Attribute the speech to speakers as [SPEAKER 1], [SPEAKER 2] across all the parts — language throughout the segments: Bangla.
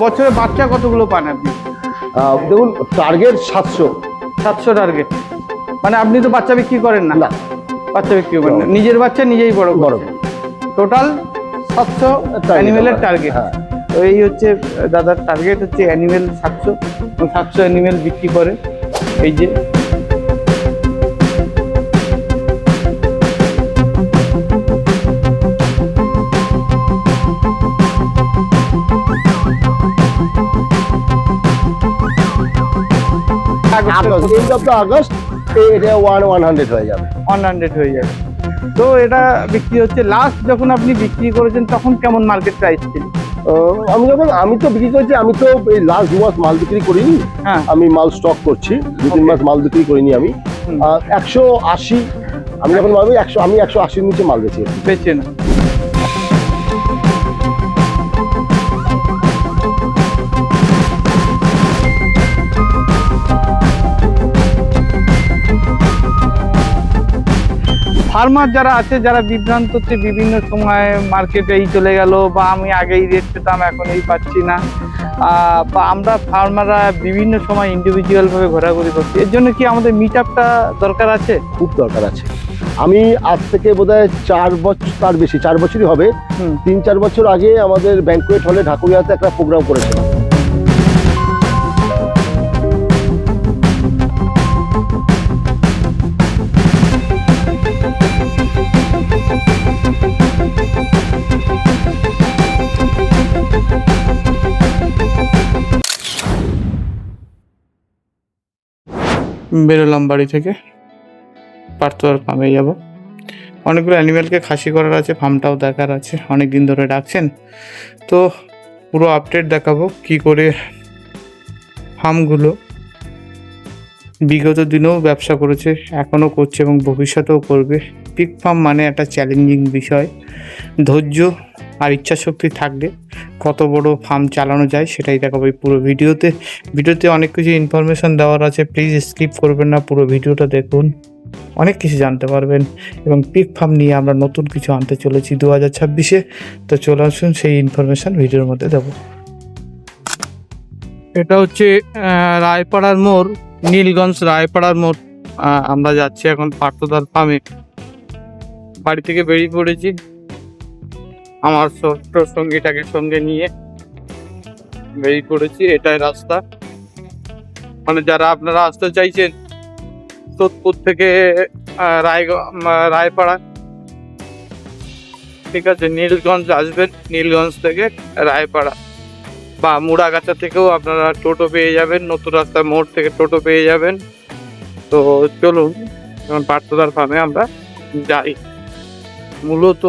[SPEAKER 1] বছরে বাচ্চা কতগুলো পান আপনি?
[SPEAKER 2] দেখুন, টার্গেট 700।
[SPEAKER 1] 700 টার্গেট। মানে আপনি তো বাচ্চা বিক্রি করেন না?
[SPEAKER 2] না,
[SPEAKER 1] বাচ্চা বিক্রি করেন না, নিজের বাচ্চা নিজেই বড়
[SPEAKER 2] বড়
[SPEAKER 1] টোটাল 700 অ্যানিমেলের টার্গেট।
[SPEAKER 2] হ্যাঁ।
[SPEAKER 1] তো এই হচ্ছে দাদার টার্গেট হচ্ছে অ্যানিমেল 700, 700 অ্যানিমেল বিক্রি করে। এই যে
[SPEAKER 2] আগস্ট এটা 100 হয়ে যাবে।
[SPEAKER 1] 100 হয়ে যাবে। তো এটা বিক্রি হচ্ছে। লাস্ট যখন আপনি বিক্রি করেছেন তখন কেমন মার্কেট প্রাইস ছিল?
[SPEAKER 2] আমি তো বিক্রি করছি, আমি তো এই লাস্ট 2 মাস মাল বিক্রি করিনি।
[SPEAKER 1] হ্যাঁ,
[SPEAKER 2] আমি মাল স্টক করছি, 2-3 মাস মাল বিক্রি করিনি আমি। 180 আমি যখন মাল 100, আমি 180 নিচে মাল
[SPEAKER 1] বেচে না। ফার্মার যারা আছে, যারা বিভ্রান্ত হচ্ছে বিভিন্ন সময় মার্কেটে এই চলে গেল, বা আমি আগেই রেট পেতাম এখন এই পাচ্ছি না, বা আমরা ফার্মাররা বিভিন্ন সময় ইন্ডিভিজুয়াল ভাবে ঘোরাঘুরি করছি, এর জন্য কি আমাদের মিট আপটা দরকার আছে?
[SPEAKER 2] খুব দরকার আছে। আমি আজ থেকে বোধহয় 4 বছর, তার বেশি 4 বছরই হবে, 3-4 বছর আগে আমাদের ব্যাংকুয়েট হলে ঢাকুরিয়াতে একটা প্রোগ্রাম করেছিলাম।
[SPEAKER 1] বেরোলাম বাড়ি থেকে, পার্থর ফার্মে যাব। অনেকগুলো অ্যানিমেলকে খাসি করার আছে, ফার্মটাও দেখার আছে, অনেক দিন ধরে ডাকছেন। তো পুরো আপডেট দেখাবো কি করে ফার্মগুলো বিগত দিনেও ব্যবসা করেছে, এখনও করছে এবং ভবিষ্যতেও করবে। পিগ ফার্ম মানে একটা চ্যালেঞ্জিং বিষয়। ধৈর্য আর ইচ্ছাশক্তি থাকলে কত বড় ফার্ম চালানো যায় সেটাই দেখাবো এই পুরো ভিডিওতে অনেক কিছু ইনফরমেশান দেওয়ার আছে, প্লিজ স্কিপ করবেন না, পুরো ভিডিওটা দেখুন, অনেক কিছু জানতে পারবেন। এবং পিগ ফার্ম নিয়ে আমরা নতুন কিছু আনতে চলেছি 2026-এ। তো চলে আসুন, সেই ইনফরমেশান ভিডিওর মধ্যে দেবো। এটা হচ্ছে রায়পাড়ার মোড়, নীলগঞ্জ রায়পাড়ার মোড়। আমরা যাচ্ছি এখন পার্থদার ফার্মে। বাড়ি থেকে বেরিয়ে পড়েছি আমার ছোট্ট সঙ্গীটাকে সঙ্গে নিয়ে বেরিয়ে পড়েছি। এটাই রাস্তা, মানে যারা আপনারা আসতে চাইছেন সোদপুর থেকে রায়পাড়া, ঠিক আছে, নীলগঞ্জ আসবেন, নীলগঞ্জ থেকে রায়পাড়া বা মুড়াগাছা থেকেও আপনারা টোটো পেয়ে যাবেন, নতুন রাস্তার মোড় থেকে টোটো পেয়ে যাবেন। তো চলুন এখন পার্থদার ফার্মে আমরা যাই। মূলত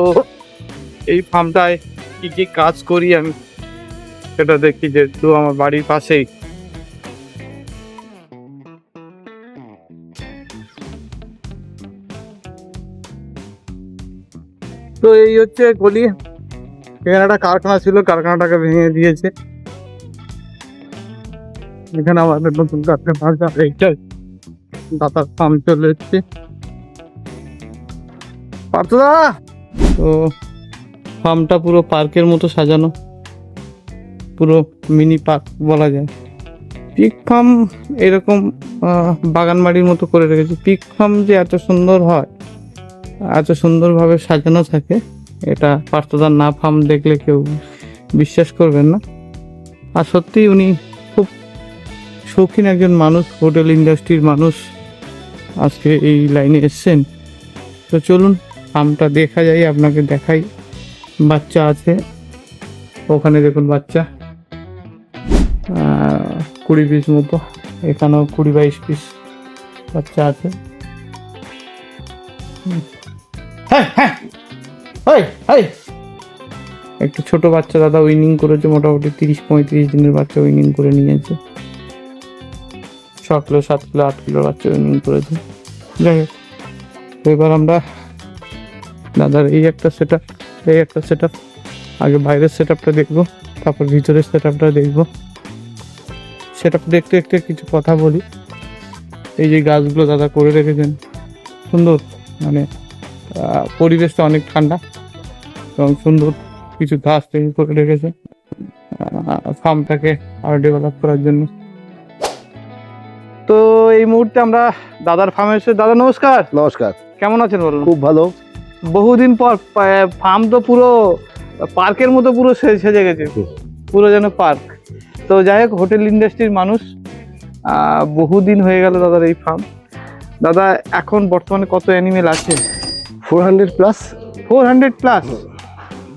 [SPEAKER 1] এই ফার্মটায় কি কি কাজ করি আমি সেটা দেখি, যেহেতু আমার বাড়ির পাশেই। তো এই হচ্ছে গলি। এখানে একটা কারখানা ছিল, কারখানাটাকে ভেঙে দিয়েছে। এখানে আমাদের নতুন কারখানা দাদার ফার্ম চলে এসছে। পার্থদা, তো ফার্মটা পুরো পার্কের মতো সাজানো, পুরো মিনি পার্ক বলা যায়। পিগ ফার্ম এরকম বাগান বাড়ির মতো করে রেখেছে। পিগ ফার্ম যে এত সুন্দর হয়, এত সুন্দরভাবে সাজানো থাকে, এটা পার্থদার না ফার্ম দেখলে কেউ বিশ্বাস করবেন না। আর সত্যি উনি খুব শৌখিন একজন মানুষ, হোটেল ইন্ডাস্ট্রির মানুষ, আজকে এই লাইনে এসছেন। তো চলুন ফার্মটা দেখা যায়, আপনাকে দেখাই। বাচ্চা আছে ওখানে, দেখুন বাচ্চা 20 পিস মতো, এখানেও 20-22 পিস বাচ্চা আছে। একটু ছোট বাচ্চা দাদা উইনিং করেছে, মোটামুটি 30-35 দিনের বাচ্চা উইনিং করে নিয়েছে। 6 কিলো 7 কিলো 8 কিলোর বাচ্চা উইনিং করেছে। যাই হোক, তো এবার আমরা দাদার এই একটা সেট আপ, আগে বাইরের সেট আপটা দেখবো, তারপর ভিতরের সেট আপটা দেখবো। সেট আপ দেখতে দেখতে কিছু কথা বলি। এই যে গাছগুলো দাদা করে রেখেছেন, সুন্দর, মানে পরিবেশটা অনেক ঠান্ডা এবং সুন্দর কিছু গাছ তৈরি করে রেখেছে। ফার্মটাকে আরো ডেভেলপ করার জন্য। তো এই মুহূর্তে আমরা দাদার ফার্মে এসে, দাদা নমস্কার।
[SPEAKER 2] নমস্কার।
[SPEAKER 1] কেমন আছেন বলুন?
[SPEAKER 2] খুব ভালো।
[SPEAKER 1] বহুদিন পর ফার্ম তো পুরো পার্কের মতো পুরো সেজে গেছে, পুরো যেন পার্ক। তো যাই হোক, হোটেল ইন্ডাস্ট্রির মানুষ, বহুদিন হয়ে গেল দাদার এই ফার্ম। দাদা এখন বর্তমানে কত অ্যানিমেল আছে?
[SPEAKER 2] 400 প্লাস।
[SPEAKER 1] 400 প্লাস,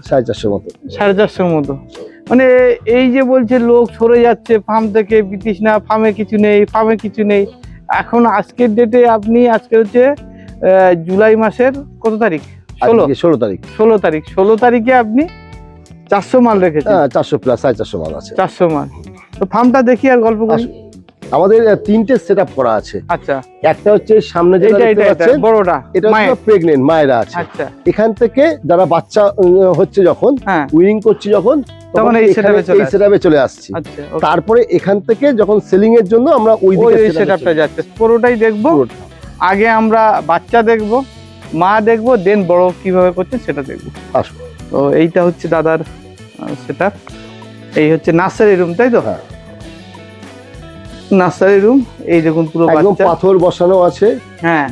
[SPEAKER 2] 450 মতো।
[SPEAKER 1] 450 মতো। মানে এই যে বলছে লোক সরে যাচ্ছে ফার্ম থেকে, বিতৃষ্ণা, ফার্মে কিছু নেই, ফার্মে কিছু নেই। এখন আজকের ডেটে আপনি, আজকে হচ্ছে জুলাই মাসের কত তারিখ?
[SPEAKER 2] 16 তারিখ।
[SPEAKER 1] 16 তারিখে আপনি 400 মাল রেখেছেন।
[SPEAKER 2] 400 প্লাস, 450 মাল আছে।
[SPEAKER 1] 400 মাল। তো ফার্মটা দেখি আর গল্প করি।
[SPEAKER 2] আমাদের 3টে সেটআপ করা আছে।
[SPEAKER 1] আচ্ছা,
[SPEAKER 2] একটা হচ্ছে সামনে যেটা দেখতে পাচ্ছেন
[SPEAKER 1] বড়টা,
[SPEAKER 2] এটা হচ্ছে প্রেগন্যান্ট মায়েরা আছে।
[SPEAKER 1] আচ্ছা,
[SPEAKER 2] এখান থেকে যারা বাচ্চা হচ্ছে যখন,
[SPEAKER 1] হ্যাঁ,
[SPEAKER 2] উইনিং করছে যখন,
[SPEAKER 1] তখন এই
[SPEAKER 2] সেটআপে চলে আসছি।
[SPEAKER 1] আচ্ছা,
[SPEAKER 2] তারপরে এখান থেকে যখন সেলিং এর জন্য আমরা ওই
[SPEAKER 1] সেটআপটা যাচ্ছে। পুরোটাই দেখবো। আগে আমরা বাচ্চা দেখবো, মা দেখবো, দেন বড় কিভাবে করছে সেটা দেখবো। তো এইটা হচ্ছে দাদার সেটআপ। এই হচ্ছে নার্সারি রুম, তাই তো?
[SPEAKER 2] হ্যাঁ,
[SPEAKER 1] নার্সারি রুম। এই দেখুন পুরো
[SPEAKER 2] একদম পাথর বসানো আছে।
[SPEAKER 1] হ্যাঁ,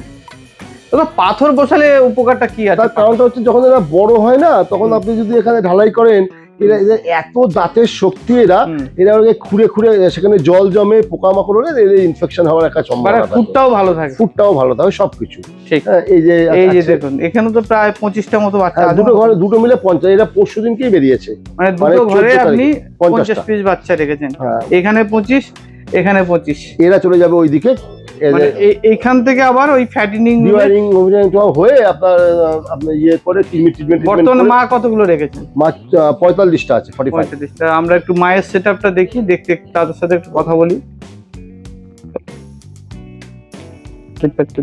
[SPEAKER 1] দাদা পাথর বসালে উপকারটা কি আছে?
[SPEAKER 2] তার কারণটা হচ্ছে যখন এরা বড় হয় না, তখন আপনি যদি এখানে ঢালাই করেন, এরা এত দাঁতের শক্তি, এরা খুঁড়ে খুঁড়ে সেখানে জল জমে, পোকামাকড় হলে এদের ইনফেকশন হওয়ার একটা সম্ভাবনা।
[SPEAKER 1] ফুডটাও ভালো থাকে,
[SPEAKER 2] ফুডটাও ভালো থাকে, সবকিছু।
[SPEAKER 1] ঠিক।
[SPEAKER 2] এই যে
[SPEAKER 1] দেখুন, এখানে তো প্রায় 25টা মতো বাচ্চা।
[SPEAKER 2] দুটো ঘরে, দুটো মিলে 50। এরা পরশুদিনকেই বেরিয়েছে।
[SPEAKER 1] মানে দুটো ঘরে আপনি 50 পিস বাচ্চা রেখেছেন। এখানে 25, এখানে 25।
[SPEAKER 2] এরা চলে যাবে ওইদিকে।
[SPEAKER 1] এইখান থেকে আবার ওই ফ্যাটেনিং
[SPEAKER 2] হয়ে আপনার ইয়ে করে ট্রিটমেন্ট।
[SPEAKER 1] বর্তমানে মা কতগুলো রেখেছেন?
[SPEAKER 2] মা 45টা আছে।
[SPEAKER 1] 45টা। আমরা একটু মায়ের সেটআপটা দেখি, দেখতে তাদের সাথে একটু কথা বলি।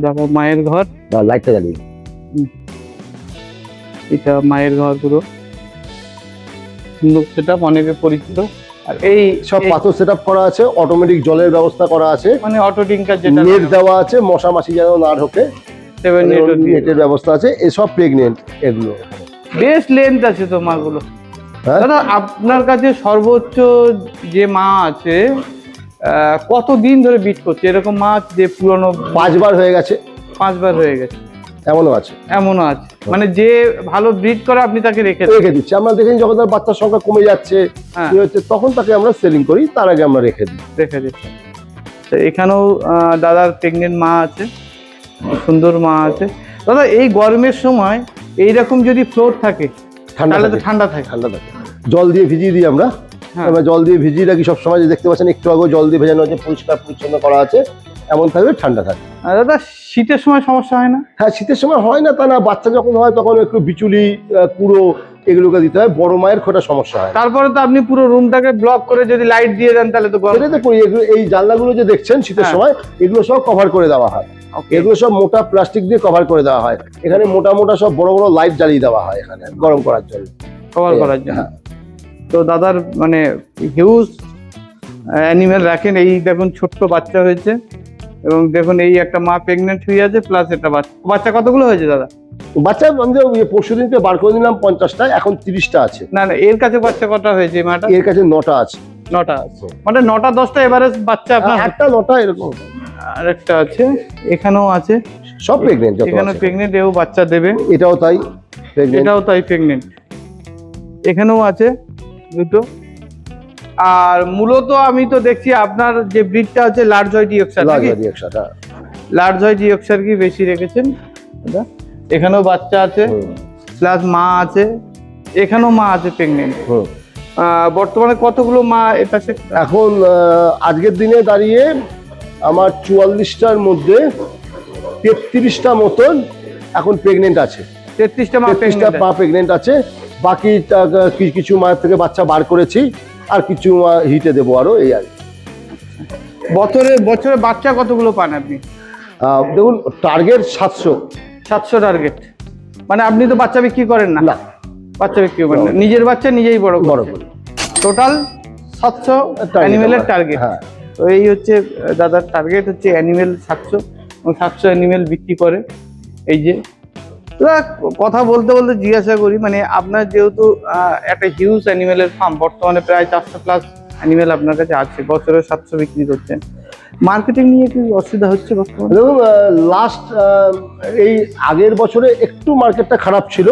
[SPEAKER 1] দেখো মায়ের ঘর,
[SPEAKER 2] লাইটটা জ্বালিয়ে।
[SPEAKER 1] এটা মায়ের ঘর, পুরো সুন্দর সেটআপ, অনেকে পরিচিত। আর এই
[SPEAKER 2] সব পাথর সেটআপ করা আছে, অটোমেটিক জলের ব্যবস্থা করা আছে,
[SPEAKER 1] মানে অটো টিঙ্কার, যেটা
[SPEAKER 2] নেট দেওয়া আছে, মশা মাছি যেন না ঢোকে, নেটের ব্যবস্থা আছে। এসব প্রেগনেন্ট, এগুলো
[SPEAKER 1] বেশ লেন্থ আছে তো মাগুলো। দাদা আপনার কাছে সর্বোচ্চ যে মা আছে, কতদিন ধরে বিট করছে এরকম মাছ যে পুরনো?
[SPEAKER 2] 5 বার হয়ে গেছে।
[SPEAKER 1] 5 বার হয়ে গেছে।
[SPEAKER 2] এমনও আছে।
[SPEAKER 1] মানে যে ভালো ব্রিড করে আপনি তাকে রেখে
[SPEAKER 2] দিচ্ছি। আমরা দেখেন যখন তার বাচ্চার সংখ্যা কমে যাচ্ছে, তখন তাকে আমরা সেলিং করি, তার আগে আমরা রেখে দিই।
[SPEAKER 1] তো এখানেও দাদার প্রেগনেন্ট মা আছে, সুন্দর মা আছে। দাদা এই গরমের সময় এইরকম যদি ফ্লোর থাকে, তাহলে তো ঠান্ডা থাকে।
[SPEAKER 2] জল দিয়ে ভিজিয়ে দিই আমরা। জল দিয়ে ভিজিয়ে রাখি সবসময়। দেখতে পাচ্ছেন একটু আগে জল দিয়ে ভেজানো আছে, পরিষ্কার পরিচ্ছন্ন করা আছে, এমন থাকবে, ঠান্ডা থাকে।
[SPEAKER 1] দাদা শীতের সময় সমস্যা হয় না?
[SPEAKER 2] হ্যাঁ, শীতের সময় হয় না তা না, বাচ্চা যখন হয় তখন একটু বিচুলি, কুড়ো, এগুলোকে দিতে হয়। বড় মায়ের খোটা সমস্যা হয়।
[SPEAKER 1] তারপরে তো আপনি পুরো রুমটাকে ব্লক করে যদি লাইট দিয়ে দেন, তাহলে তো
[SPEAKER 2] এই জানলাগুলো যে দেখছেন শীতের সময়, এগুলো সব কভার করে দেওয়া হয়। এগুলো সব মোটা প্লাস্টিক দিয়ে কভার করে দেওয়া হয়। এখানে মোটা মোটা সব বড় বড় লাইট জ্বালিয়ে দেওয়া হয় এখানে, গরম করার জন্য,
[SPEAKER 1] কভার করার জন্য। তো দাদার মানে হিউজ অ্যানিমেল রাখেন। এই দেখুন ছোট্ট বাচ্চা হয়েছে, এবং দেখুন এই একটা মা প্রেগনেন্ট হয়ে আছে, প্লাস একটা বাচ্চা কতগুলো হয়েছে দাদা?
[SPEAKER 2] বাচ্চা পরশুদিনকে বার করে দিলাম 50টা, এখন 30টা আছে।
[SPEAKER 1] না, এর কাছে বাচ্চা কটা হয়েছে মাটা?
[SPEAKER 2] এর কাছে 9টা আছে।
[SPEAKER 1] 9টা আছে, মানে 9টা 10টা এভারেজ বাচ্চা আপনার?
[SPEAKER 2] 8টা 9টা এরকম।
[SPEAKER 1] আরেকটা আছে, এখানেও আছে,
[SPEAKER 2] সব প্রেগনেন্ট।
[SPEAKER 1] এখানে প্রেগনেন্ট, এও বাচ্চা দেবে।
[SPEAKER 2] এটাও তাই
[SPEAKER 1] প্রেগনেন্ট। এখানেও আছে দুটো। আর মূলত আমি তো দেখছি আপনার যে ব্রিডটা আছে large white Yorkshire, large white Yorkshire কি বেশি রেখেছেন দাদা? এখানেও বাচ্চা আছে, প্লাস মা আছে, এখানেও মা আছে প্রেগনেন্ট। বর্তমানে কতগুলো মা এটা?
[SPEAKER 2] এখন আজকের দিনে দাঁড়িয়ে আমার 44টার মধ্যে 33টা মতন এখন প্রেগনেন্ট আছে।
[SPEAKER 1] 33টা মা
[SPEAKER 2] প্রেগনেন্ট আছে। বাকি কিছু মায়ের থেকে বাচ্চা বার করেছি, আর কিছু হিটে দেবো আরো, এই আর।
[SPEAKER 1] বছরে বাচ্চা কতগুলো পান আপনি?
[SPEAKER 2] দেখুন, টার্গেট 700
[SPEAKER 1] টার্গেট। মানে আপনি তো বাচ্চা বিক্রি করেন না? বাচ্চা বিক্রি করেন না, নিজের বাচ্চা নিজেই বড় করি। টোটাল 700 অ্যানিমেলের টার্গেট। তো এই হচ্ছে দাদার টার্গেট, হচ্ছে অ্যানিমেল 700, এবং 700 অ্যানিমেল বিক্রি করে। এই যে দাদা কথা বলতে বলতে জিজ্ঞাসা করি, মানে আপনার যেহেতু একটা হিউজ অ্যানিমেলের ফার্ম, বর্তমানে প্রায় 400+ অ্যানিমেল আপনার কাছে আছে, বছরে 700 বিক্রি করছেন, মার্কেটিং নিয়ে কি অসুবিধা হচ্ছে বর্তমানে?
[SPEAKER 2] দেখুন, লাস্ট এই আগের বছরে একটু মার্কেটটা খারাপ ছিল,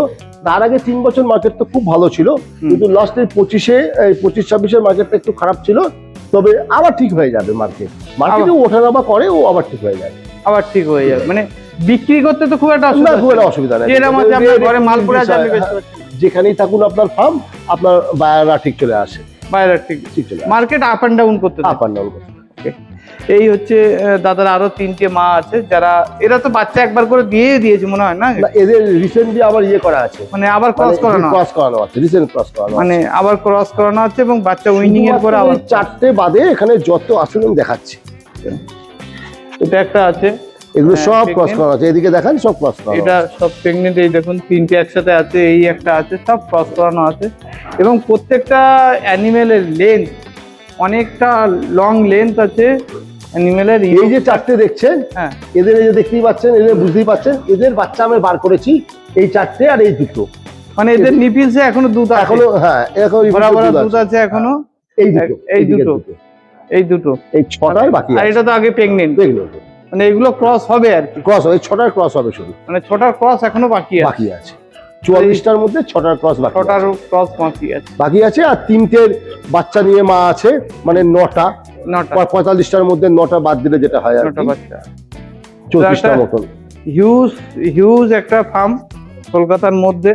[SPEAKER 2] তার আগে 3 বছর মার্কেট তো খুব ভালো ছিল, কিন্তু লাস্ট এই 25-26 মার্কেটটা একটু খারাপ ছিল। তবে আবার ঠিক হয়ে যাবে মার্কেটে ওঠানামা করে, ও আবার ঠিক হয়ে যাবে।
[SPEAKER 1] আবার ঠিক হয়ে যাবে, মানে বিক্রি করতে তো খুব একটা
[SPEAKER 2] না,
[SPEAKER 1] অসুবিধা
[SPEAKER 2] খুব একটা অসুবিধা নেই।
[SPEAKER 1] এরকম আছে আপনার ঘরে মাল পড়ে আছে, আপনি বেচতে পারছেন।
[SPEAKER 2] যেখানেই থাকুন আপনার ফার্ম, আপনার বায়াররা ঠিক চলে আসে,
[SPEAKER 1] বাইরে ঠিক
[SPEAKER 2] চলে আসে,
[SPEAKER 1] মার্কেট আপ অ্যান্ড ডাউন করতে থাকে।
[SPEAKER 2] আপ অ্যান্ড ডাউন করতে।
[SPEAKER 1] এই হচ্ছে দাদার আরো 3টে মা আছে, যারা এরা তো বাচ্চা একবার করে দিয়েছে মনে হয় না?
[SPEAKER 2] না, এদের রিসেন্টলি আবার করা আছে,
[SPEAKER 1] মানে আবার ক্রস করানো
[SPEAKER 2] আছে, রিসেন্ট ক্রস করানো আছে,
[SPEAKER 1] মানে আবার ক্রস করানো আছে, এবং বাচ্চা উইনিং এর পরে আবার
[SPEAKER 2] 4টে বাদে এখানে যত আসলে আমি দেখাচ্ছি।
[SPEAKER 1] এটা একটা আছে,
[SPEAKER 2] এগুলো সব ক্রস করানো আছে, এদিকে দেখান, সব ক্রস করানো।
[SPEAKER 1] এটা সব প্রেগনেন্ট। এই দেখুন 3টে একসাথে আছে, এই একটা আছে, সব ক্রস করানো আছে। এবং প্রত্যেকটা অ্যানিমেলের লেন্থ অনেকটা লং লেন্থ আছে অ্যানিমেলের।
[SPEAKER 2] এই যে 4টে দেখছেন,
[SPEAKER 1] হ্যাঁ,
[SPEAKER 2] এদের এই যে দেখতেই পাচ্ছেন, এদের বুঝতেই পাচ্ছেন, এদের বাচ্চা আমি বার করেছি, এই 4টে আর এই দুটো।
[SPEAKER 1] মানে এদের নিপিলসে এখনো দুধ আছে,
[SPEAKER 2] এখনো, হ্যাঁ, এখনো
[SPEAKER 1] বরাবর দুধ আছে এখনো।
[SPEAKER 2] এই দুটো,
[SPEAKER 1] এই দুটো,
[SPEAKER 2] এই 6টার বাকি
[SPEAKER 1] আর
[SPEAKER 2] আছে।
[SPEAKER 1] এটা তো আগে প্রেগনেন্ট, মানে এগুলো ক্রস হবে আর কি,
[SPEAKER 2] ক্রস হবে, 6টার ক্রস হবে শুধু,
[SPEAKER 1] মানে 6টার ক্রস এখনো বাকি
[SPEAKER 2] আছে। 44টার মধ্যে 6টার ক্রস বাকি,
[SPEAKER 1] 6টার ক্রস বাকি আছে।
[SPEAKER 2] আর 3টের বাচ্চা নিয়ে মা আছে, মানে 9টা। 45টার মধ্যে 9টা বাদ দিলে যেটা হয় আর
[SPEAKER 1] 9টা বাচ্চা,
[SPEAKER 2] 34টার মতন।
[SPEAKER 1] হিউজ একটা ফার্ম কলকাতার মধ্যে।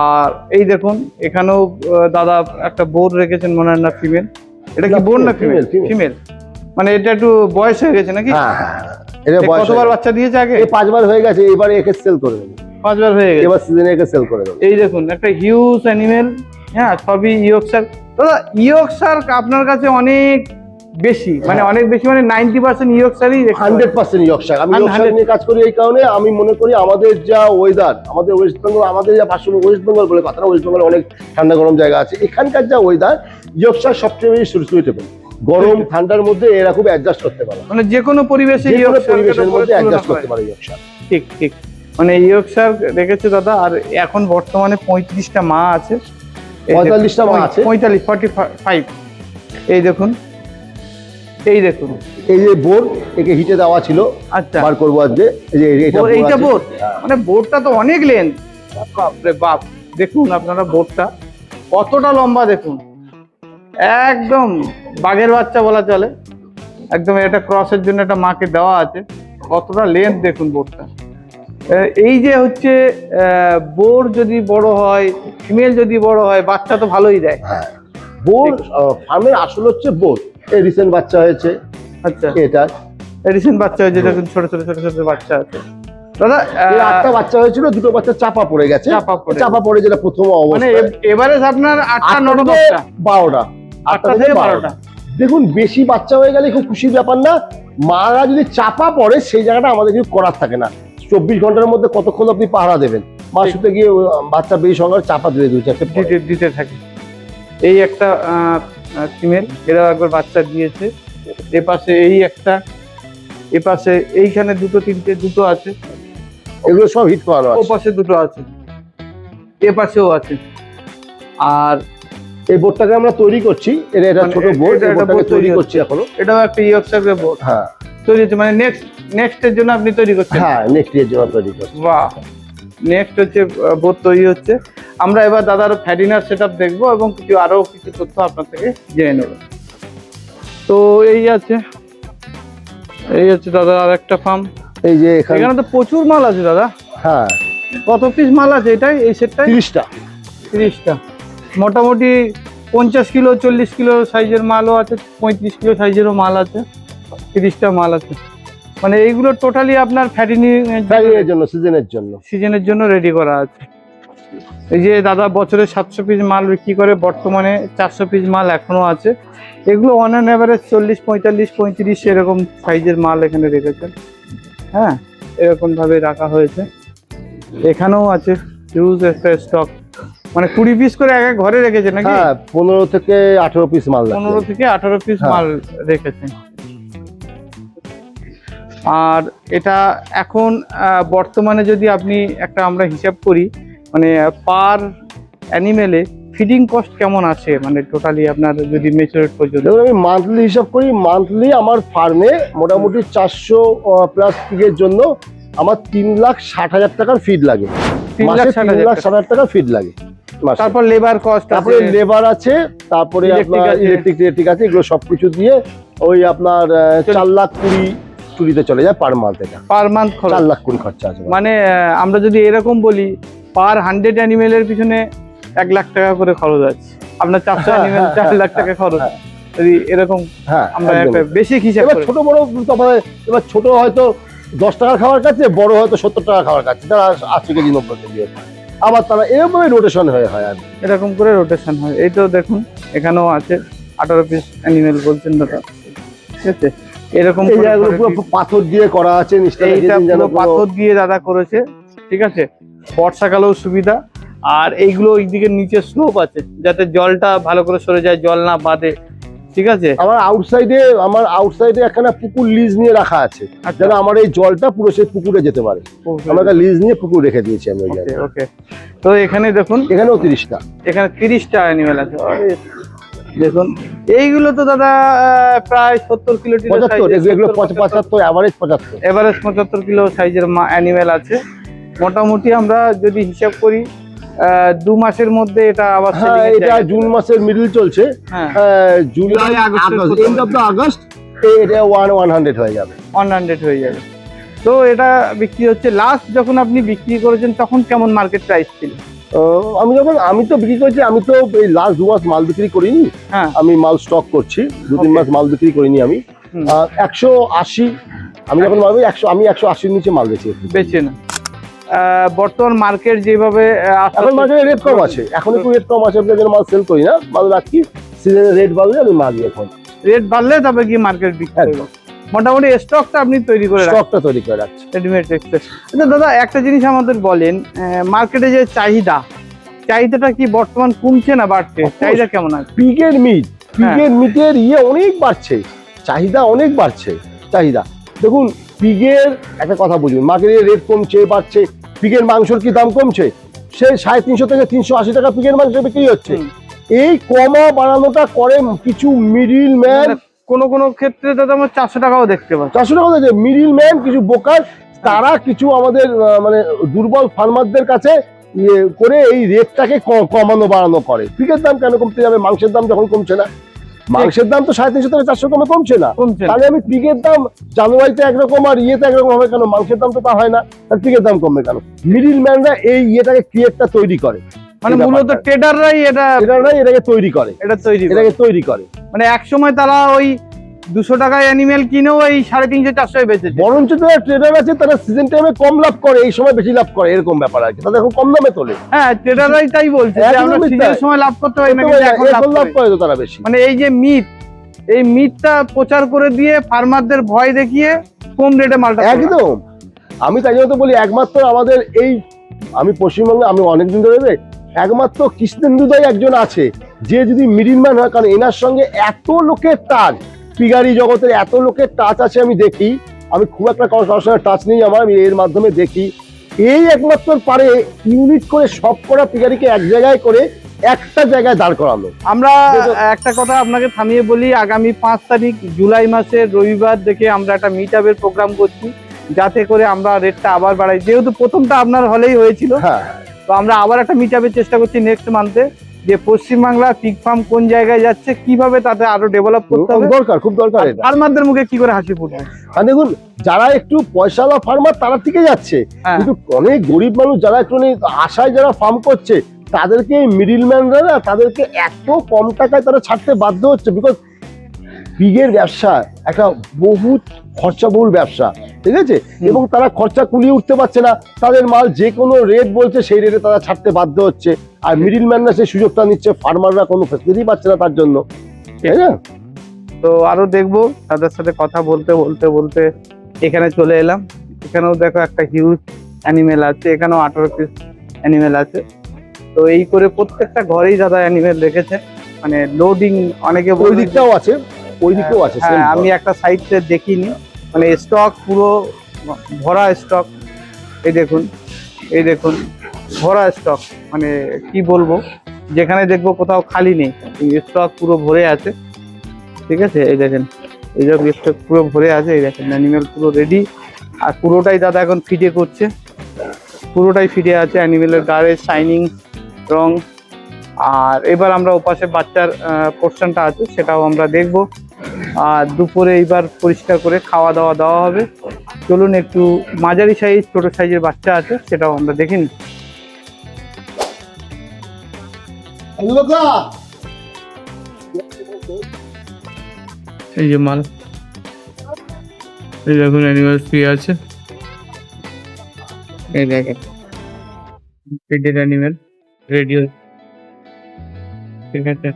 [SPEAKER 1] আর এই দেখুন এখানেও দাদা একটা বোর রেখেছেন মনে হয়, না ফিমেল? এটা কি বোর না ফিমেল? ফিমেল, মানে এটা একটু বয়স হয়ে গেছে নাকি?
[SPEAKER 2] হ্যাঁ, এটা
[SPEAKER 1] কতবার বাচ্চা দিয়েছে আগে?
[SPEAKER 2] 5বার হয়ে গেছে, এবারে একে সেল করে দেবো।
[SPEAKER 1] 5বার হয়ে গেছে,
[SPEAKER 2] এবার সিজনে একে সেল করে দেবো।
[SPEAKER 1] এই দেখুন একটা হিউজ অ্যানিমেল। হ্যাঁ, সবই ইয়র্কশায়ার। দাদা ইয়র্কশায়ার আপনার কাছে অনেক বেশি, মানে অনেক বেশি, মানে 90% ইয়র্কশায়ারই।
[SPEAKER 2] 100% ইয়র্কশায়ার। আমি ইয়র্কশায়ার নিয়ে কাজ করি এই কারণে, আমি মনে করি আমাদের যা ওয়েদার, আমাদের ওয়েস্ট বেঙ্গল, আমাদের যা ভাষণ, ওয়েস্ট বেঙ্গল বলে কথা না, ওয়েস্ট বেঙ্গলে অনেক ঠান্ডা গরম জায়গা আছে, এখানকার যা ওয়েদার, ইয়র্কশায়ার সবচেয়ে বেশি সুইটেবল। গরম ঠান্ডার মধ্যে এরা খুব অ্যাডজাস্ট করতে পারে,
[SPEAKER 1] মানে যে কোনো পরিবেশে
[SPEAKER 2] পরিবেশের মধ্যে অ্যাডজাস্ট করতে পারে ইয়র্কশায়ার।
[SPEAKER 1] ঠিক ঠিক, মানে ইয়র্কশায়ার রেখেছে দাদা। আর এখন বর্তমানে 35টা মা আছে,
[SPEAKER 2] 45টা মা আছে,
[SPEAKER 1] 45 এই দেখুন, এই দেখুন,
[SPEAKER 2] এই যে বোর্ড, একে হিটে দেওয়া ছিল,
[SPEAKER 1] আচ্ছা
[SPEAKER 2] বার করবো আজকে। এই যে
[SPEAKER 1] এইটা বোর্ড, মানে বোর্ডটা তো অনেক লেন্থ, বাপরে বাপ। দেখুন আপনারা বোর্ডটা কতটা লম্বা, দেখুন একদম বাঘের বাচ্চা বলা চলে। একদম এটা ক্রসের জন্য একটা মাকে দেওয়া আছে, কতটা লেন্থ দেখুন বোর্ডটা। এই যে হচ্ছে বোর্ড যদি বড় হয়, ফিমেল যদি বড় হয়, বাচ্চা তো ভালোই দেয়।
[SPEAKER 2] হ্যাঁ, বোর্ড ফার্মের আসল হচ্ছে বোর্ড। এই রিসেন্ট বাচ্চা হয়েছে,
[SPEAKER 1] আচ্ছা,
[SPEAKER 2] এটা
[SPEAKER 1] রিসেন্ট বাচ্চা হয়েছে, দেখুন ছোট ছোট ছোট ছোট বাচ্চা আছে দাদা।
[SPEAKER 2] 8টা বাচ্চা হয়েছিল, 2টো বাচ্চা চাপা পড়ে গেছে, চাপা পড়ে যেটা প্রথম
[SPEAKER 1] মানে
[SPEAKER 2] অবস্থা।
[SPEAKER 1] এভারেজ আপনার 8টা 9টা 10টা
[SPEAKER 2] 12টা,
[SPEAKER 1] 8টা থেকে 12টা।
[SPEAKER 2] দেখুন, বেশি বাচ্চা হয়ে গেলে খুব খুশির ব্যাপার না, মারা যদি চাপা পড়ে সেই জায়গাটা আমাদের কিছু করার থাকে না। 24 ঘন্টার মধ্যে কতক্ষণ আপনি পাহারা দেবেন, মা শুতে গিয়ে বাচ্চা বেশি সংখ্যার চাপা দিয়ে
[SPEAKER 1] দিতে থাকে। এই একটা ফিমেল, এরা একবার বাচ্চা দিয়েছে। এপাশে এই একটা, এপাশে এইখানে 2টো 3টে 2টো আছে,
[SPEAKER 2] এগুলো সব হিট করানো আছে।
[SPEAKER 1] ও পাশে 2টো আছে, এ পাশেও আছে। আর
[SPEAKER 2] এই বোর্ডটাকে আমরা তৈরি করছি, এটা ছোট বোর্ড, এটাকে তৈরি করছি এখনো।
[SPEAKER 1] এটাও একটা ইয়র্কশায়ার বোর্ড,
[SPEAKER 2] হ্যাঁ,
[SPEAKER 1] তৈরি হচ্ছে, মানে নেক্সট এর জন্য আপনি তৈরি করছেন?
[SPEAKER 2] হ্যাঁ, নেক্সট এর জন্য তৈরি করছি।
[SPEAKER 1] বাহ, নেক্সট হচ্ছে বোর্ড তৈরি হচ্ছে। আমরা এবার দাদার ফ্যাটিনার সেটআপ দেখবো এবং আরো কিছু তথ্য আপনার থেকে জেনে নেব। তো এই আছে দাদা আর একটা ফার্ম।
[SPEAKER 2] এই যে
[SPEAKER 1] এখানে তো প্রচুর মাল আছে দাদা।
[SPEAKER 2] হ্যাঁ,
[SPEAKER 1] কত পিস মাল আছে এটাই, এই সেটটাই? 30টা। মোটামুটি 50 কিলো 40 কিলো সাইজের মালও আছে, 35 কিলো সাইজেরও মাল আছে, 30টা মাল আছে। মানে এইগুলো টোটালি আপনার ফ্যাটিনের
[SPEAKER 2] জন্য, সিজনের
[SPEAKER 1] জন্য রেডি করা আছে। এই যে দাদা বছরে 700 পিস মাল বিক্রি করে, বর্তমানে 400 পিস মাল এখনো আছে। এগুলো অন অ্যান অ্যাভারেজ 40, 45, 35 এরকম সাইজের মাল এখানে রেখেছেন। হ্যাঁ, এরকম ভাবে রাখা হয়েছে। এখানেও আছে হিউজ একটা স্টক, মানে 20 পিস করে এক ঘরে রেখেছে নাকি?
[SPEAKER 2] হ্যাঁ, 15 থেকে 18 পিস মাল,
[SPEAKER 1] 15 থেকে 18 পিস মাল রেখেছেন। আর এটা এখন বর্তমানে যদি আপনি একটা আমরা হিসাব করি, মানে পার অ্যানিমেলে ফিডিং কস্ট কেমন আছে, মানে টোটালি আপনার যদি ম্যাচুরেট পর্যন্ত?
[SPEAKER 2] দেখুন, আমি মান্থলি হিসাব করি, মান্থলি আমার ফার্মে মোটামুটি 400 প্লাস পিগের জন্য আমার 3,60,000 টাকার ফিড লাগে। 3,60,000 টাকার ফিড লাগে।
[SPEAKER 1] তারপর লেবার কস্ট,
[SPEAKER 2] তারপরে লেবার আছে, তারপরে আপনার ইলেকট্রিক আছে, এগুলো সবকিছু দিয়ে ওই আপনার 4,20,000 চলে যায় পার মান্থ। এটা
[SPEAKER 1] পার মান্থ
[SPEAKER 2] 4,20,000 খরচা আছে।
[SPEAKER 1] মানে আমরা যদি এরকম বলি, পার 100 অ্যানিমেলের পিছনে 1 লাখ টাকা করে খরচ আছে। আপনার 400 অ্যানিমেল 4 লাখ টাকা খরচ, যদি এরকম আমরা একটা বেশি হিসাব করি।
[SPEAKER 2] ছোট বড় তফাৎ, এবার ছোট হয়তো 10 টাকা খাওয়ার কাছে, বড় হয়তো 70 টাকা খাওয়ার কাছে, তারা 80 কেজি 90 কেজি, আবার তারা এরকমই রোটেশন হয়ে হয় আর
[SPEAKER 1] এরকম করে রোটেশন হয়। এই তো দেখুন এখানেও আছে 18 পিস অ্যানিমেল বলছেন দাদা, ঠিক আছে। এরকম
[SPEAKER 2] এই জায়গাগুলো পুরো পাথর দিয়ে করা আছে,
[SPEAKER 1] এইটা পুরো পাথর দিয়ে দাদা করেছে, ঠিক আছে। বর্ষাকালেও সুবিধা। আর এইগুলো ওই দিকে নিচে স্লোপ আছে, যাতে জলটা ভালো করে সরে যায়, জল না বাঁধে, ঠিক আছে।
[SPEAKER 2] আমার আউটসাইডে একখানা পুকুর লিজ নিয়ে রাখা আছে, যেন আমার এই জলটা পুরো সেই পুকুরে যেতে পারে। আমরা লিজ নিয়ে পুকুর রেখে দিয়েছি আমি।
[SPEAKER 1] ওকে, তো এখানে দেখুন,
[SPEAKER 2] এখানেও 30টা,
[SPEAKER 1] এখানে 30টা অ্যানিমেল আছে। দেখুন এইগুলো তো দাদা প্রায় 70 কিলো,
[SPEAKER 2] 75,
[SPEAKER 1] এভারেজ 75 কিলো সাইজের অ্যানিমেল আছে মোটামুটি। আমরা যদি হিসাব করি 2 মাসের মধ্যে এটা আবার
[SPEAKER 2] এটা জুন মাসের মিডল চলছে, July August, end of the August এটা 100 হয়ে যাবে,
[SPEAKER 1] 100 হয়ে যাবে। তো এটা বিক্রি হচ্ছে। লাস্ট যখন আপনি বিক্রি করেছেন তখন কেমন মার্কেট প্রাইস ছিল?
[SPEAKER 2] আমি তো বিক্রি করছি, আমি তো এই লাস্ট 2 মাস মাল বিক্রি করিনি। আমি মাল স্টক করছি, 2-3 মাস মাল বিক্রি করিনি আমি। 180 আমি যখন ভাবি 100, আমি 180 নিচে মাল বেচে না।
[SPEAKER 1] বর্তমান মার্কেট যেভাবে
[SPEAKER 2] এখন মার্কেটে রেট কম আছে, এখন একটু রেট কম আছে, আপনার জন্য মাল সেল করি না, মাল রাখি। সিজনে রেট বাড়লে আমি মাল নিয়ে, এখন
[SPEAKER 1] রেট বাড়লে তবে কি মার্কেট বিক্রি হবে। মোটামুটি স্টকটা আপনি তৈরি করে
[SPEAKER 2] রাখছি,
[SPEAKER 1] রেডিমেড এক্সেস। আচ্ছা দাদা, একটা জিনিস আমাদের বলেন, মার্কেটে যে চাহিদাটা কি বর্তমান কমছে না বাড়ছে? চাহিদা কেমন আছে?
[SPEAKER 2] পিগের মিটের অনেক বাড়ছে, চাহিদা অনেক বাড়ছে। চাহিদা দেখুন, পিগের একটা কথা বুঝুন, মার্কেটে রেট কমছে বাড়ছে, পিগের মাংসর কি দাম কমছে? সে 350 থেকে 380 টাকা পিগের মাংস বিক্রি হচ্ছে। এই কমা বাড়ানোটা করে কিছু মিডিল ম্যান,
[SPEAKER 1] কোন ক্ষেত্রে দাদা আমরা 400 টাকাও দেখতে পাই।
[SPEAKER 2] 400 টাকা দেখে মিডিল ম্যান, কিছু বোকার, তারা কিছু আমাদের মানে দুর্বল ফার্মারদের কাছে করে এই রেটটাকে কমানো বাড়ানো করে। পিগের দাম কেন কমতে যাবে? মাংসের দাম যখন কমছে না, মাংসের দাম তো 350 থেকে 400 কমছে না, তাহলে আমি পিগের দাম জানুয়ারিতে একরকম আর ইয়েতে একরকম হবে কেন? মাংসের দাম তো তা হয় না, তাহলে পিগের দাম কমবে কেন? মিডিল ম্যানরা এই ইয়েটাকে ক্রিয়েটটা তৈরি করে,
[SPEAKER 1] মানে মূলত ট্রেডাররাই
[SPEAKER 2] এটাকে তৈরি করে, তৈরি করে।
[SPEAKER 1] মানে এক সময় তারা ওই 200 টাকায় অ্যানিমেল কিনেও এই 350-400 বেচেছে।
[SPEAKER 2] বরঞ্চ যারা ট্রেডার আছে তারা সিজন টাইমে কম লাভ করে, এই সময় বেশি লাভ করে, এরকম ব্যাপার আছে। তাদের এখন কম দামে তোলে।
[SPEAKER 1] হ্যাঁ, ট্রেডাররাই তাই বলছে যে আমরা সিজনের সময় লাভ করতে হয় না, কিন্তু এখন লাভ করে তো তারা বেশি। মানে এই যে এই মিথটা প্রচার করে দিয়ে ফার্মারদের ভয় দেখিয়ে কম রেটে মালটা,
[SPEAKER 2] একদম। আমি তাই জন্য তো বলি, একমাত্র আমাদের এই, আমি পশ্চিমবঙ্গে আমি অনেকদিন ধরে একমাত্র কৃষ্ণেন্দুদাই একজন আছে যে যদি মিডিল ম্যান হয়, কারণ এনার সঙ্গে এত লোকের টাচ, পিগারি জগতের এত লোকের টাচ আছে। আমি দেখি, আমি খুব একটা কারোর সঙ্গে টাচ নেই আমার, আমি এর মাধ্যমে দেখি, এই একমাত্র পারে ইউনিট করে সব করা পিগারিকে এক জায়গায় করে একটা জায়গায় দাঁড় করানো।
[SPEAKER 1] আমরা একটা কথা আপনাকে থামিয়ে বলি, আগামী 5 তারিখ জুলাই মাসের রবিবার দেখে আমরা একটা মিট আপের প্রোগ্রাম করছি, যাতে করে আমরা রেটটা আবার বাড়াই। যেহেতু প্রথমটা আপনার হলেই হয়েছিল, তো আমরা আবার একটা মিট আপের চেষ্টা করছি নেক্সট মান্থে, যে পশ্চিমবাংলা পিগ ফার্ম কোন জায়গায় যাচ্ছে, কিভাবে তাতে আরো ডেভেলপ করতে হবে, খুব দরকার। ফার্মারদের মুখে কি করে হাসি ফুটবে।
[SPEAKER 2] দেখুন, যারা একটু পয়সাওয়ালা ফার্মার তারা টিকে যাচ্ছে, কিন্তু অনেক গরিব মানুষ যারা একটু আশায় যারা ফার্ম করছে, তাদেরকে মিডিল ম্যানরা না, তাদেরকে এত কম টাকায় তারা ছাড়তে বাধ্য হচ্ছে। বিকজ পিগের ব্যবসা একটা বহুত খরচাবহুল ব্যবসা, ঠিক আছে, এবং তারা খরচা কুলিয়ে উঠতে পারছে না, তাদের মাল যে কোনো রেট বলছে সেই রেটে তারা ছাড়তে বাধ্য হচ্ছে। আর মিডিল ম্যানরা সেই সুযোগটা নিচ্ছে, ফার্মাররা কোনো ফেসিলিটি পাচ্ছে না তার জন্য, তাই না?
[SPEAKER 1] তো আরো দেখবো, তাদের সাথে কথা বলতে বলতে বলতে এখানে চলে এলাম। এখানেও দেখো একটা হিউজ অ্যানিমেল আছে, এখানেও 18 পিস অ্যানিমেল আছে। তো এই করে প্রত্যেকটা ঘরেই দাদা অ্যানিমেল রেখেছে, মানে লোডিং অনেকে
[SPEAKER 2] ওই দিকটাও আছে, ওই দিকেও আছে।
[SPEAKER 1] আমি একটা সাইডে দেখিনি, মানে স্টক পুরো ভরা স্টক। এই দেখুন, এই দেখুন, ভরা স্টক, মানে কি বলবো, যেখানে দেখবো কোথাও খালি নেই, স্টক পুরো ভরে আছে। ঠিক আছে, এই দেখেন, এই যে স্টক পুরো ভরে আছে, এই দেখেন অ্যানিমেল পুরো রেডি। আর পুরোটাই দাদা এখন ফিটে করছে, পুরোটাই ফিটে আছে, অ্যানিমেলের গায়ের শাইনিং রং। আর এবার আমরা ওপাশে বাচ্চার পোর্শনটা আছে সেটাও আমরা দেখব। আর দুপুরে এইবার পরিষ্কার করে খাওয়া দাওয়া দেওয়া হবে। চলুন একটু মাঝারি সাইজ ছোট সাইজের বাচ্চা আছে সেটাও আমরা দেখে নিই। এই যে মাল, এই দেখুন অ্যানিমাল ফ্রি আছে, এই দেখেন ফিডেড অ্যানিমেল রেডিও। ঠিক আছে,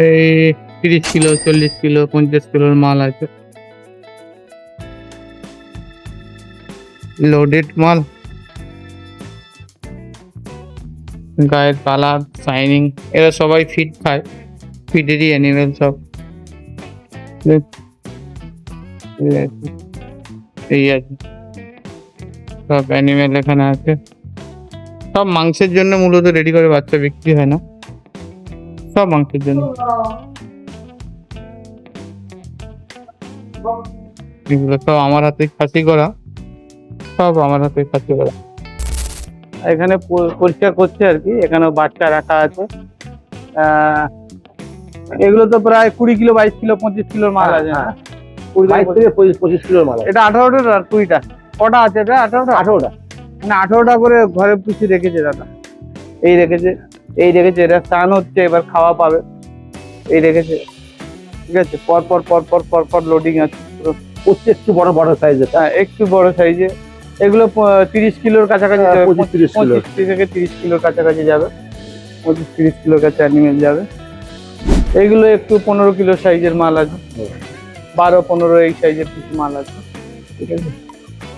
[SPEAKER 1] এই 30 কিলো 40 কিলো 50 কিলোর মাল আছে, লোডেড মাল। গায়ের কালার শাইনিং, এরা সবাই ফিট খায়, ফিডেরই অ্যানিমেল সব। এই আছে সব অ্যানিমেল এখানে আছে, সব মাংসের জন্য মূলত রেডি করে, বাচ্চা বিক্রি হয় না, সব মাংসের জন্য। এগুলো সব আমার হাতে খাসি করা, সব আমার হাতে খাসি করা। এখানে পরিষ্কার করছে আর কি, এখানেও বাচ্চা রাখা আছে। এগুলো তো প্রায় 20 কিলো 22 কিলো 25 কিলোর মাল আছে না?
[SPEAKER 2] 22 থেকে 25 কিলোর মাল।
[SPEAKER 1] এটা 18টা আর 20টা কটা আছে? এটা 18টা, মানে 18টা করে ঘরে পুষি রেখেছে দাদা। এই রেখেছে, এই রেখেছে, এটা স্নান হচ্ছে, এবার খাওয়া পাবে, এই রেখেছে। ঠিক আছে, পর পর পর পর পর পর লোডিং আছে পুরো।
[SPEAKER 2] একটু বড় বড় সাইজের,
[SPEAKER 1] হ্যাঁ একটু বড় সাইজে। এগুলো 30 কিলোর কাছাকাছি যাবে,
[SPEAKER 2] 25-30 কিলো।
[SPEAKER 1] 25 থেকে 30 কিলোর কাছাকাছি যাবে, 25-30 কিলোর কাছে অ্যানিমেল যাবে। এইগুলো একটু 15 কিলো সাইজের মাল আছে, 12-15 এই সাইজের কিছু মাল আছে। ঠিক আছে,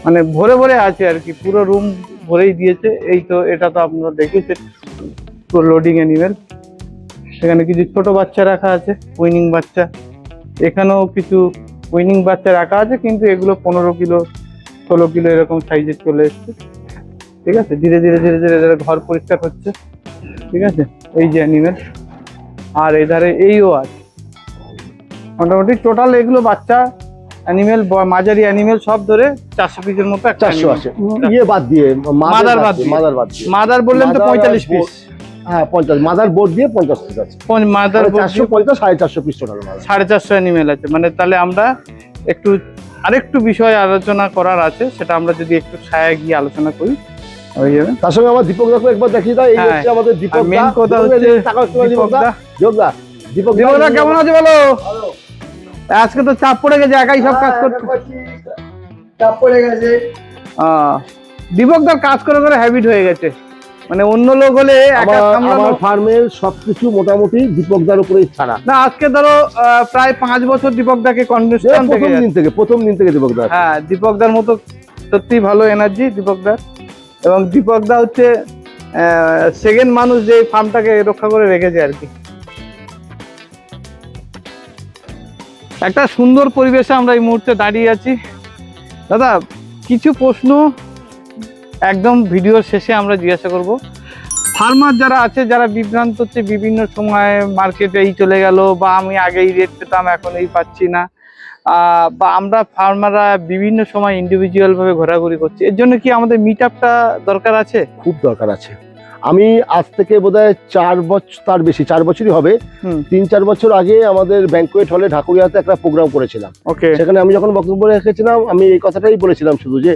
[SPEAKER 1] মানে ভরে ভরে আছে আর কি, পুরো রুম ভরেই দিয়েছে। এই তো এটা তো আপনারা দেখেছেন পুরো লোডিং অ্যানিমেল। সেখানে কিছু ছোট বাচ্চা রাখা আছে, উইনিং বাচ্চা। এখানেও কিছু উইনিং বাচ্চা রাখা আছে, কিন্তু এগুলো 15 কিলো 16 কিলো এরকম সাইজের চলে এসছে। ঠিক আছে, ধীরে ধীরে ধীরে ধীরে ধীরে ঘর পরিষ্কার হচ্ছে। ঠিক আছে, এই যে অ্যানিমেল, আর এধারে এইও আছে। মোটামুটি টোটাল এগুলো বাচ্চা অ্যানিমেল, মাঝারি অ্যানিমেল সব ধরে 400 পিসের মতো।
[SPEAKER 2] 400 আছে, ইয়ে বাদ দিয়ে,
[SPEAKER 1] মাদার বাদ দিয়ে। মাদার বললেন তো 45 পিস।
[SPEAKER 2] হ্যাঁ 50, মাদার বোর্ড দিয়ে 50 পিস আছে।
[SPEAKER 1] মাদার
[SPEAKER 2] 450 450 পিস টোটাল মাল,
[SPEAKER 1] 450 অ্যানিমেল আছে। মানে তাহলে আমরা একটু আরেকটু বিষয় আলোচনা করার আছে, সেটা আমরা যদি একটু ছায়া গিয়ে আলোচনা করি হয়ে যাবে।
[SPEAKER 2] তার সঙ্গে আমার দীপক দাকে একবার দেখিয়ে দাও। এই হচ্ছে আমাদের দীপক।
[SPEAKER 1] মেন কথা হচ্ছে দীপক দা।
[SPEAKER 2] দীপক
[SPEAKER 1] দা কেমন আছে বলো? আজকে তো চাপ পড়ে গেছে, একাই সব কাজ করতে,
[SPEAKER 2] চাপ পড়ে গেছে।
[SPEAKER 1] দীপক দার কাজ করে করে হ্যাবিট হয়ে গেছে, মানে অন্য লোক হলে
[SPEAKER 2] আমার ফার্মের সবকিছু মোটামুটি দীপক দার উপরেই ছাড়া।
[SPEAKER 1] না, আজকে ধরো প্রায় 5 বছর দীপক দাকে কন্ডিশন
[SPEAKER 2] প্রথম দিন থেকে দীপক দা।
[SPEAKER 1] হ্যাঁ, দীপক দার মতো সত্যি ভালো এনার্জি দীপক দার। এবং দীপক দা হচ্ছে সেকেন্ড মানুষ যে ফার্মটাকে রক্ষা করে রেখেছে আর কি। একটা সুন্দর পরিবেশে আমরা এই মুহূর্তে দাঁড়িয়ে আছি। দাদা কিছু প্রশ্ন একদম ভিডিওর শেষে আমরা জিজ্ঞাসা করব। ফার্মার যারা আছে, যারা বিভ্রান্ত হচ্ছে বিভিন্ন সময়, মার্কেটে এই চলে গেল, বা আমি আগেই রেট পেতাম এখন এই পাচ্ছি না, বা আমরা ফার্মাররা বিভিন্ন সময় ইন্ডিভিজুয়াল ভাবে ঘোরাঘুরি করছি, এর জন্য কি আমাদের মিট আপটা দরকার আছে?
[SPEAKER 2] খুব দরকার আছে। আমি আজ থেকে বোধহয় 4 বছর, তার বেশি 4 বছরই হবে, 3-4 বছর আগে আমাদের ব্যাংকোয়েট হলে ঢাকুরিয়াতে একটা প্রোগ্রাম করেছিলাম। সেখানে আমি যখন বক্তব্য রেখেছিলাম, আমি এই কথাটাই বলেছিলাম শুধু, যে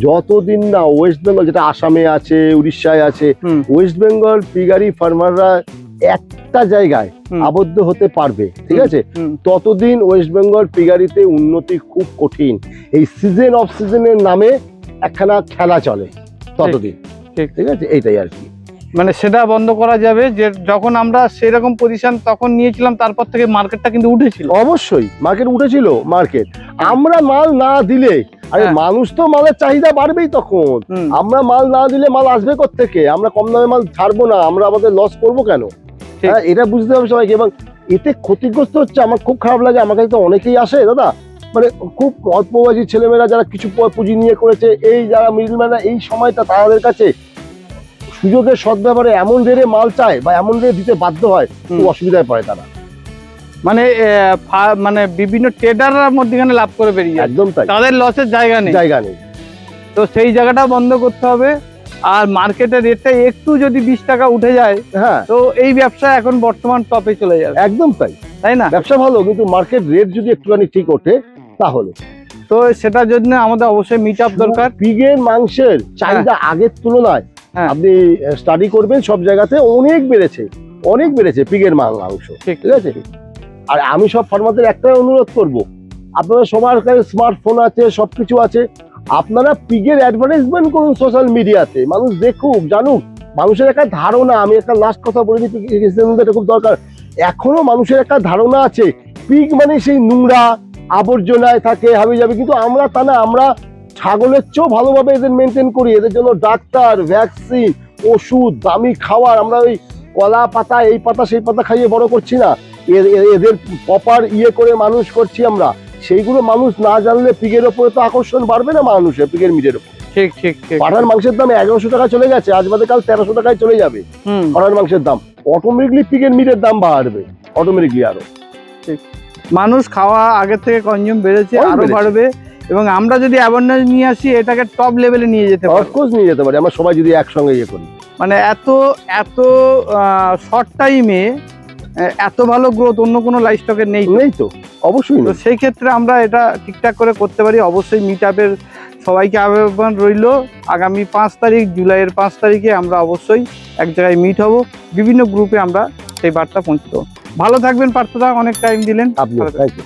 [SPEAKER 2] যতদিন না ওয়েস্ট বেঙ্গল, যেটা আসামে আছে, উড়িষ্যায় আছে, ওয়েস্ট বেঙ্গল পিগারি ফার্মাররা একটা জায়গায় আবদ্ধ হতে পারবে, ঠিক আছে, ততদিন ওয়েস্ট বেঙ্গল পিগারিতে উন্নতি খুব কঠিন। এই সিজন অফ সিজনের নামে একখানা খেলা চলে ততদিন। ঠিক আছে, এইটাই আর কি।
[SPEAKER 1] মানে সেটা বন্ধ করা যাবে, যে যখন আমরা সেরকম পজিশন তখন নিয়েছিলাম, তারপর থেকে মার্কেটটা কিন্তু উঠেছিল।
[SPEAKER 2] অবশ্যই মার্কেট উঠেছিল। আমরা মাল না দিলে, আরে মানুষ তো মালের চাহিদা বাড়বেই তখন। আমরা মাল না দিলে মাল আসবে কোত্থেকে? আমরা কম দামে মাল ছাড়বো না, আমরা আমাদের লস করবো কেন? এটা বুঝতে হবে সবাইকে। এবং এতে ক্ষতিগ্রস্ত হচ্ছে, আমার খুব খারাপ লাগে। আমার কাছে তো অনেকেই আসে দাদা, মানে খুব অল্প বয়সী ছেলেমেয়েরা যারা কিছু পুঁজি নিয়ে করেছে, এই যারা মিডলম্যানরা এই সময়টা তাদের কাছে সুযোগের সদ্ব্যবহারে এমন রেটে মাল চায় বা এমন রেটে দিতে বাধ্য হয়, খুব অসুবিধায় পড়ে তারা।
[SPEAKER 1] মানে মানে বিভিন্ন ট্রেডাররা মধ্যখানে লাভ করে বেরিয়ে যায়,
[SPEAKER 2] একদম তাই,
[SPEAKER 1] তাদের লসের জায়গা নেই। তো সেই জায়গাটা বন্ধ করতে হবে। আর মার্কেটের রেটটা একটু যদি 20 টাকা উঠে যায়,
[SPEAKER 2] হ্যাঁ,
[SPEAKER 1] তো এই ব্যবসা এখন বর্তমান টপে চলে যাবে,
[SPEAKER 2] একদম তাই।
[SPEAKER 1] তাই না?
[SPEAKER 2] ব্যবসা ভালো, কিন্তু মার্কেট রেট যদি একটুখানি ঠিক ওঠে তাহলে।
[SPEAKER 1] তো সেটার জন্য আমাদের অবশ্যই মিট আপ দরকার।
[SPEAKER 2] পিগের মাংসের চাহিদা আগের তুলনায়
[SPEAKER 1] হ্যাঁ।
[SPEAKER 2] আপনি স্টাডি করবেন, সব জায়গাতে অনেক বেড়েছে পিগের মাংস,
[SPEAKER 1] ঠিক
[SPEAKER 2] ঠিক আছে। আর আমি সব ফার্মারদের একটাই অনুরোধ করব, আপনারা সবার কাছে স্মার্টফোন আছে, সবকিছু আছে, আপনারা পিগের অ্যাডভার্টাইজমেন্ট করুন সোশ্যাল মিডিয়াতে, মানুষ দেখুক, জানুক। মানুষের একটা ধারণা, আমি একটা লাস্ট কথা বলে দিই, এটা খুব দরকার। এখনো মানুষের একটা ধারণা আছে পিগ মানে সেই নোংরা আবর্জনায় থাকে, হাবি যাবে, কিন্তু আমরা তা না। আমরা ছাগলের চেয়েও ভালোভাবে এদের মেনটেন করি, এদের জন্য ডাক্তার, ভ্যাকসিন, ওষুধ, দামি খাবার। আমরা ওই কলা পাতা, এই পাতা, সেই পাতা খাইয়ে বড় করছি না, এদের প্রপার করে মানুষ করছি আমরা। সেইগুলো মানুষ না জানলে পিগের ওপরে তো আকর্ষণ বাড়বে না মানুষের, পিগের মিটের ওপর।
[SPEAKER 1] ঠিক ঠিক ঠিক।
[SPEAKER 2] পাঠার মাংসের দাম 1100 টাকা চলে গেছে, আজ বাদে কাল 1300 টাকায় চলে যাবে পাঠার মাংসের দাম। অটোমেটিকলি পিগের মিটের দাম বাড়বে, অটোমেটিকলি আরো।
[SPEAKER 1] মানুষ খাওয়া আগের থেকে কনজিউম বেড়েছে, আরো বাড়বে। এবং আমরা যদি অ্যাওয়ারনেস নিয়ে আসি, এটাকে টপ লেভেলে নিয়ে যেতে পারি,
[SPEAKER 2] অফকোর্স নিয়ে যেতে পারি আমরা সবাই যদি একসঙ্গে করি।
[SPEAKER 1] মানে এত শর্ট টাইমে এত ভালো গ্রোথ অন্য কোনো লাইফ স্টকের নেই
[SPEAKER 2] তো, অবশ্যই
[SPEAKER 1] তো। সেই ক্ষেত্রে আমরা এটা ঠিকঠাক করে করতে পারি। অবশ্যই মিট আপের সবাইকে আহ্বান রইল। আগামী 5 তারিখ, জুলাইয়ের 5 তারিখে আমরা অবশ্যই এক জায়গায় মিট হব, বিভিন্ন গ্রুপে আমরা সেই বার্তা পৌঁছে দেবো। ভালো থাকবেন পার্থদা, অনেক টাইম দিলেন।
[SPEAKER 2] আপনি, থ্যাংক ইউ।